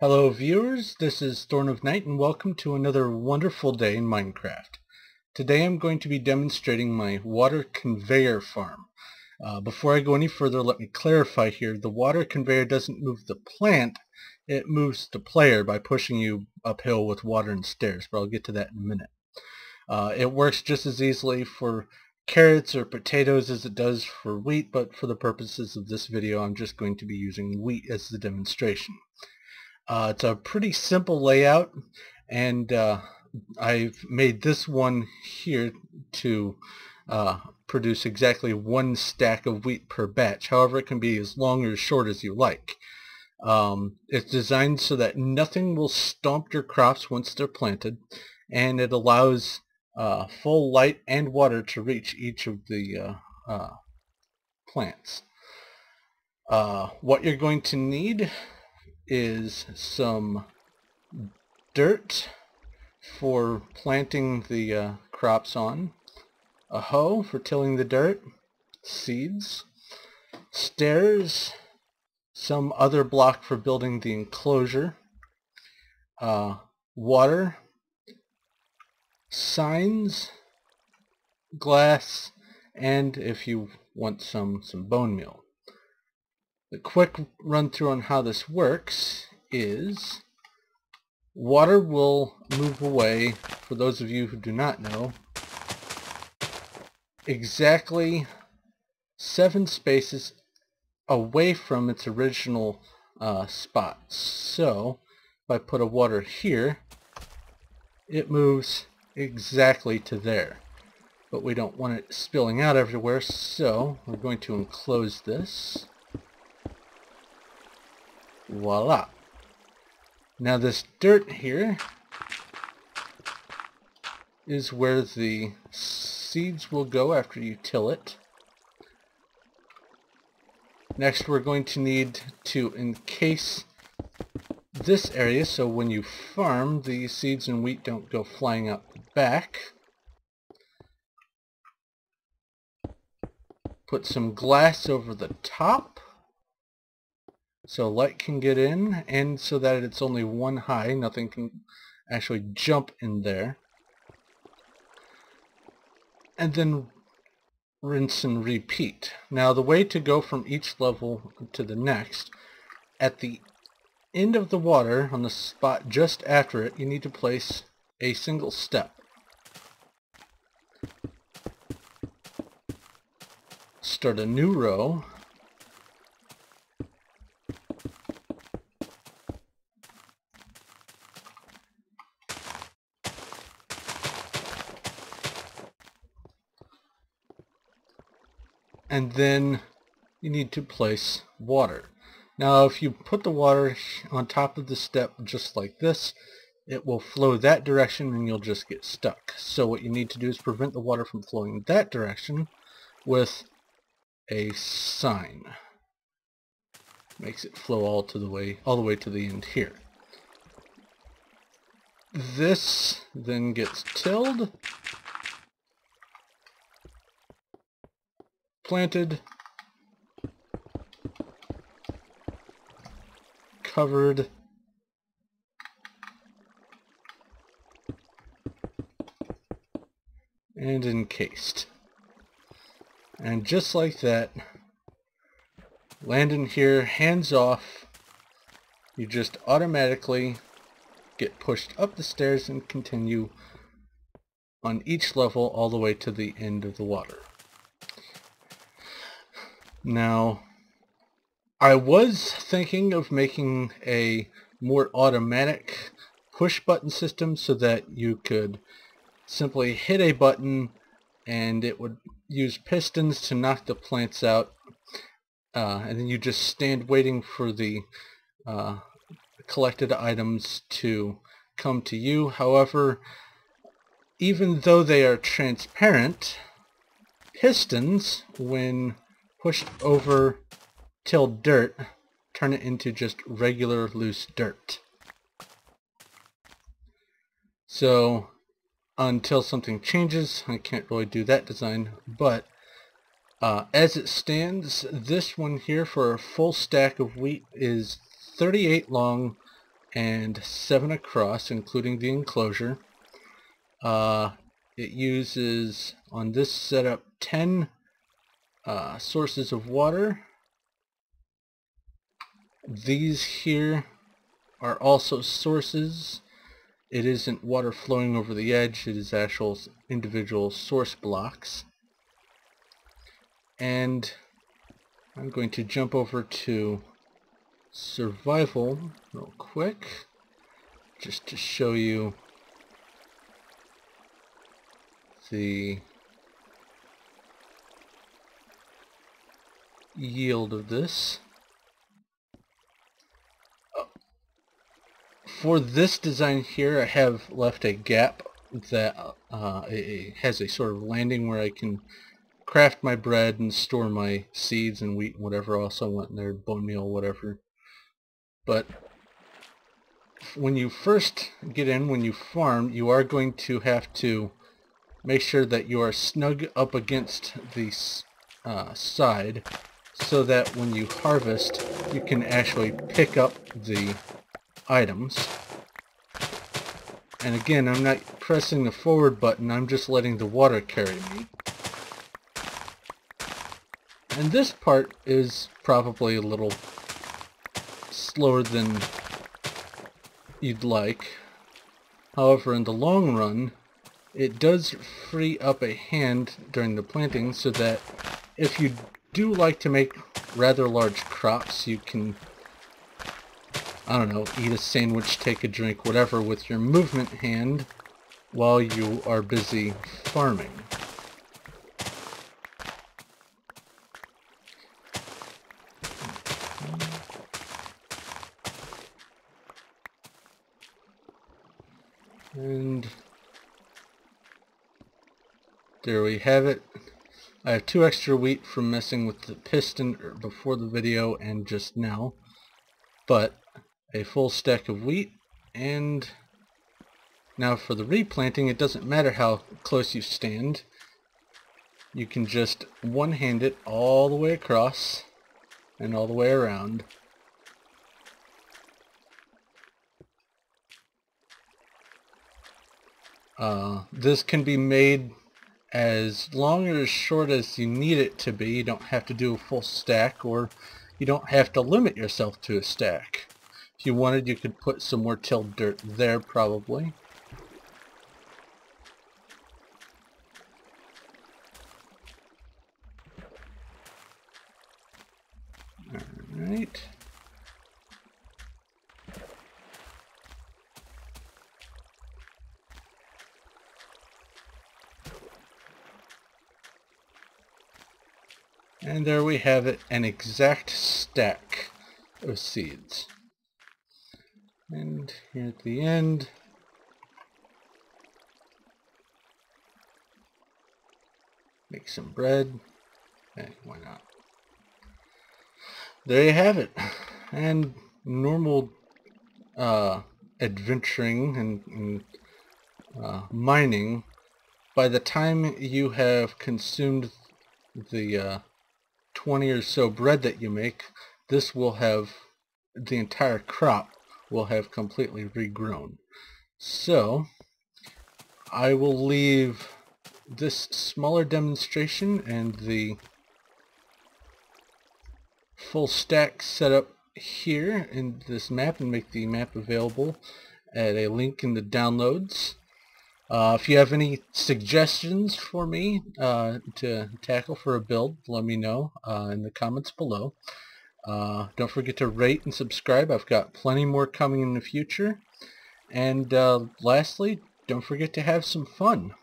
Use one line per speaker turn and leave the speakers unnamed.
Hello viewers, this is Thorn of Night and welcome to another wonderful day in Minecraft. Today I'm going to be demonstrating my water conveyor farm. Before I go any further, let me clarify here. The water conveyor doesn't move the plant, it moves the player by pushing you uphill with water and stairs, but I'll get to that in a minute. It works just as easily for carrots or potatoes as it does for wheat, but for the purposes of this video I'm just going to be using wheat as the demonstration. It's a pretty simple layout, and I've made this one here to produce exactly one stack of wheat per batch. However, it can be as long or as short as you like. It's designed so that nothing will stomp your crops once they're planted, and it allows full light and water to reach each of the plants. What you're going to need is some dirt for planting the crops on, a hoe for tilling the dirt, seeds, stairs, some other block for building the enclosure, water, signs, glass, and if you want some bone meal. The quick run through on how this works is water will move away, for those of you who do not know, exactly 7 spaces away from its original spot. So if I put a water here, it moves exactly to there. But we don't want it spilling out everywhere, so we're going to enclose this. Voila. Now this dirt here is where the seeds will go after you till it. Next we're going to need to encase this area so when you farm the seeds and wheat don't go flying out the back. Put some glass over the top so light can get in, and so that it's only one high, nothing can actually jump in there. And then rinse and repeat. Now the way to go from each level to the next, at the end of the water, on the spot just after it, you need to place a single step. Start a new row. And then you need to place water. Now if you put the water on top of the step just like this, it will flow that direction and you'll just get stuck. So what you need to do is prevent the water from flowing that direction with a sign. Makes it flow all the way to the end here. This then gets tilled, planted, covered, and encased. And just like that, land in here, hands off, you just automatically get pushed up the stairs and continue on each level all the way to the end of the water. Now, I was thinking of making a more automatic push button system so that you could simply hit a button and it would use pistons to knock the plants out, and then you just stand waiting for the collected items to come to you. However, even though they are transparent, pistons, when pushed over tilled dirt, turn it into just regular loose dirt. So until something changes, I can't really do that design, but as it stands, this one here for a full stack of wheat is 38 long, and 7 across, including the enclosure. It uses, on this setup, 10 sources of water. These here are also sources. It isn't water flowing over the edge, it is actual individual source blocks. And I'm going to jump over to survival real quick, just to show you the yield of this. For this design here, I have left a gap that it has a sort of landing where I can craft my bread and store my seeds and wheat and whatever else I want in there, bone meal, whatever. But when you first get in, when you farm, you are going to have to make sure that you are snug up against the side, so that when you harvest, you can actually pick up the items. And again, I'm not pressing the forward button, I'm just letting the water carry me. And this part is probably a little slower than you'd like. However, in the long run, it does free up a hand during the planting, so that if you do like to make rather large crops, you can, I don't know, eat a sandwich, take a drink, whatever, with your movement hand while you are busy farming. And there we have it. I have 2 extra wheat from messing with the piston before the video and just now, but a full stack of wheat. And now for the replanting, it doesn't matter how close you stand. You can just one-hand it all the way across and all the way around. This can be made as long or as short as you need it to be. You don't have to do a full stack, or you don't have to limit yourself to a stack. If you wanted, you could put some more tilled dirt there, probably. Alright. And there we have it, an exact stack of seeds. And here at the end, make some bread. Hey, why not? There you have it. And normal adventuring and mining, by the time you have consumed the 20 or so bread that you make, this will have, the entire crop will have completely regrown. So I will leave this smaller demonstration and the full stack setup here in this map, and make the map available at a link in the downloads. If you have any suggestions for me to tackle for a build, let me know in the comments below. Don't forget to rate and subscribe. I've got plenty more coming in the future. And lastly, don't forget to have some fun.